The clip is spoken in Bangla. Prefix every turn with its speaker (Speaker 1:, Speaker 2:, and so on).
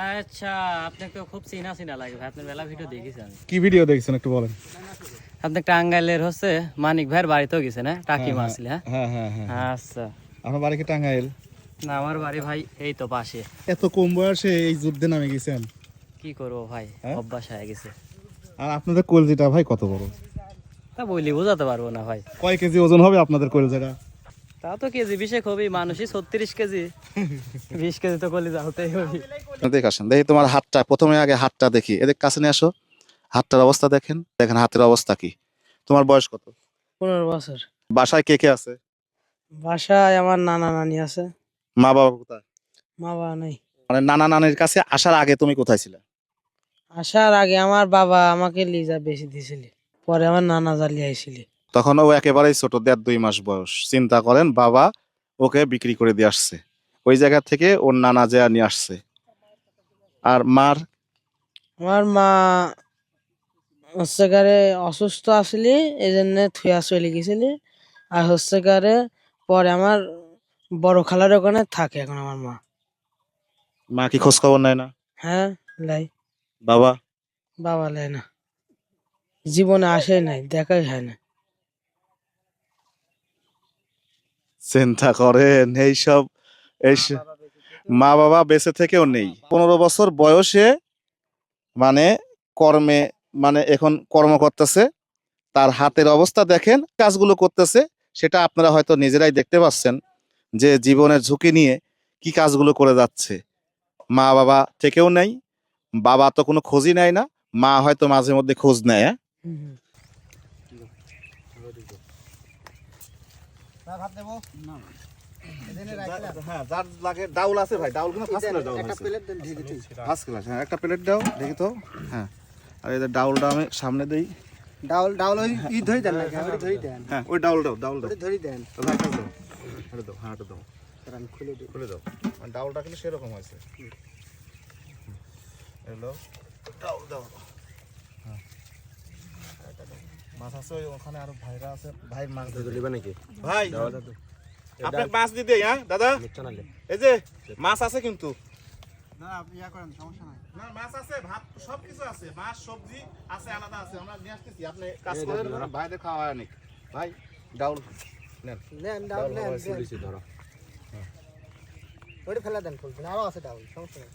Speaker 1: আচ্ছা, আপনাকে খুব চিনা চিনা লাগে ভাই, আপনার মেলা ভিডিও দেখেছি আমি।
Speaker 2: কি ভিডিও দেখছেন একটু বলেন।
Speaker 1: আপনি টাঙ্গাইলের হচ্ছে মানিক ভাইয়ের বাড়িতেও গেছেন, হ্যাঁ? টাকি
Speaker 2: হ্যাঁ,
Speaker 1: মাছলি, হ্যাঁ?
Speaker 2: হ্যাঁ হ্যাঁ হ্যাঁ।
Speaker 1: আচ্ছা,
Speaker 2: আপনার বাড়ি কি টাঙ্গাইল?
Speaker 1: না আমার বাড়ি ভাই এই তো পাশে।
Speaker 2: এত কম বয়সে এই যুদ্ধে নামে গেছেন?
Speaker 1: কি করবো ভাই,
Speaker 2: হ্যাঁ?
Speaker 1: অভ্যাস হয়ে গেছে।
Speaker 2: আর আপনাদের কলজিটা ভাই কত বড়?
Speaker 1: তা বলি বোঝাতে পারবো না ভাই।
Speaker 2: কয় কেজি ওজন হবে আপনাদের কলজিটা?
Speaker 1: তা তো কেজি 20 খুবই, মানুষই 36 কেজি, 20 কেজি তো কলিজা হতেই হবে।
Speaker 2: দেখ আসেন, দেখি তোমার হাতটা, প্রথমে আগে হাতটা দেখি। এদের কাছে নিয়ে আসো, হাতটার অবস্থা দেখেন, দেখেন হাতের অবস্থা কি। তোমার বয়স কত?
Speaker 1: 15 বছর।
Speaker 2: বাসায় কে কে আছে?
Speaker 1: বাসায় আমার নানা নানি আছে।
Speaker 2: মা বাবা কোথায়?
Speaker 1: মা বাবা নেই।
Speaker 2: মানে নানা নানির কাছে আসার আগে তুমি কোথায় ছিলে?
Speaker 1: আসার আগে আমার বাবা আমাকে লিজা বেশি দিয়েছিল, পরে আমার নানা জ্বালিয়ে আইছিল।
Speaker 2: তখন ও একেবারেই ছোট, 1.5-2 মাস বয়স। চিন্তা করেন, বাবা ওকে বিক্রি করে দিয়ে আসছে, ওই জায়গা থেকে ওর নানা যে নিয়ে আসছে। আর মার?
Speaker 1: আমার মা হচ্ছে গারে অসুস্থ আসলি, এই জন্য থুয়া চলে গেছিলি। আর হচ্ছে গারে পরে আমার বড় খালার ওখানে থাকে এখন আমার মা।
Speaker 2: মা কি খোঁজ খবর নেয় না?
Speaker 1: হ্যাঁ লাই।
Speaker 2: বাবা?
Speaker 1: বাবা লাই না, জীবনে আসে নাই, দেখাই হয় না।
Speaker 2: চিন্তা করেন এইসব, এই মা বাবা বেঁচে থেকেও নেই। 15 বছর বয়সে মানে কর্মে, মানে এখন কর্ম করতেছে। তার হাতের অবস্থা দেখেন, কাজগুলো করতেছে, সেটা আপনারা হয়তো নিজেরাই দেখতে পাচ্ছেন যে জীবনের ঝুঁকি নিয়ে কি কাজগুলো করে যাচ্ছে। মা বাবা থেকেও নেই, বাবা তো কোনো খোঁজই নেয় না, মা হয়তো মাঝে মধ্যে খোঁজ নেয়। হ্যাঁ, যার লাগে ডাউল আছে ভাই, ডাউলগুলো ফার্স্ট ক্লাস ডাউল আছে। ফার্স্ট ক্লাস, হ্যাঁ একটা প্লেট দাও দেখি তো। হ্যাঁ, আর এই যে ডাউলটা আমি সামনে দেই।
Speaker 3: ডাউল ওই ই ধরি দেন না, ওই ধরি দেন,
Speaker 2: হ্যাঁ ওই ডাউল দাও, ডাউল দাও,
Speaker 3: ওই ধরি দেন।
Speaker 2: তো ভাই কাজ দাও, এটা দাও, হ্যাঁ এটা দাও,
Speaker 3: তার আমি খুলে দিই।
Speaker 2: খুলে দাও। মানে ডাউলটা কিন্তু সেরকম হয়েছে। হ্যালো, ডাউল দাও। হ্যাঁ, এটা দাও। মাছ আছে ওই ওখানে, আরো ভাইরা আছে, ভাই মাছ দিবে নাকি ভাই? আপনি মাছ দিতে, হ্যাঁ দাদা, এই যে মাছ আছে কিন্তু।
Speaker 3: না আপনি ইয়া করেন, সমস্যা নাই।
Speaker 2: না মাছ আছে, ভাত সবকিছু আছে, মাছ সবজি আছে, আলাদা আছে, আমরা নিয়ে আসতেছি। আপনি কাজ করেন, ভাইদের খাওয়া হয় নাকি ভাই? ডাউল নেন,
Speaker 3: নেন ডাউল নেন, ওটা ফেলে দেন, খুলবেন, আরো আছে ডাউল, সমস্যা নাই।